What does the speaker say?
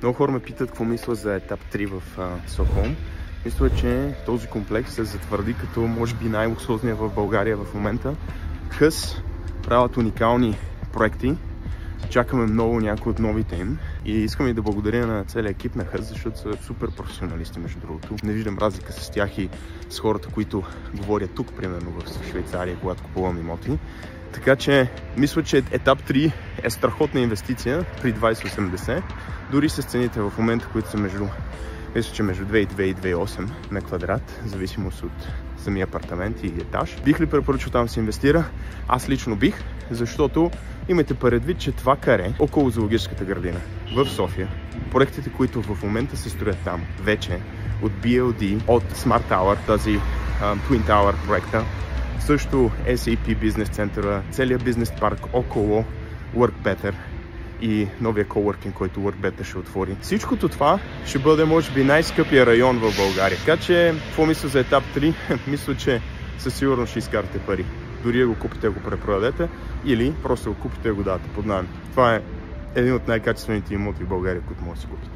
Много хора ме питат какво мисля за етап 3 в Soho. Мисля, че този комплекс се затвърди като може би най-луксозния в България в момента. Хъс правят уникални проекти. Чакаме много някои от новите им. И искам и да благодаря на целия екип на Хъс, защото са супер професионалисти, между другото. Не виждам разлика с тях и с хората, които говорят тук, примерно в Швейцария, когато купувам имоти. Така че, мисля, че етап 3 е страхотна инвестиция при 2080. Дори с цените в момента, които са между 2,2 и 2,8 на квадрат, в зависимост от самия апартамент и етаж. Бих ли препоръчал там се инвестира? Аз лично бих, защото имайте предвид, че това каре около зоологическата градина в София, проектите, които в момента се строят там вече от BLD, от Smart Tower, тази Twin Tower проекта, също SAP бизнес центъра, целият бизнес парк около WorkBetter и новия коуъркинг, който WorkBetter ще отвори. Всичкото това ще бъде, може би, най-скъпия район в България. Така че, какво мисля за етап 3? Мисля, че със сигурност ще изкарате пари. Дори да го купите, го препродадете, или просто го купите и го дадете под наем. Това е един от най-качествените имоти в България, които може да си купите.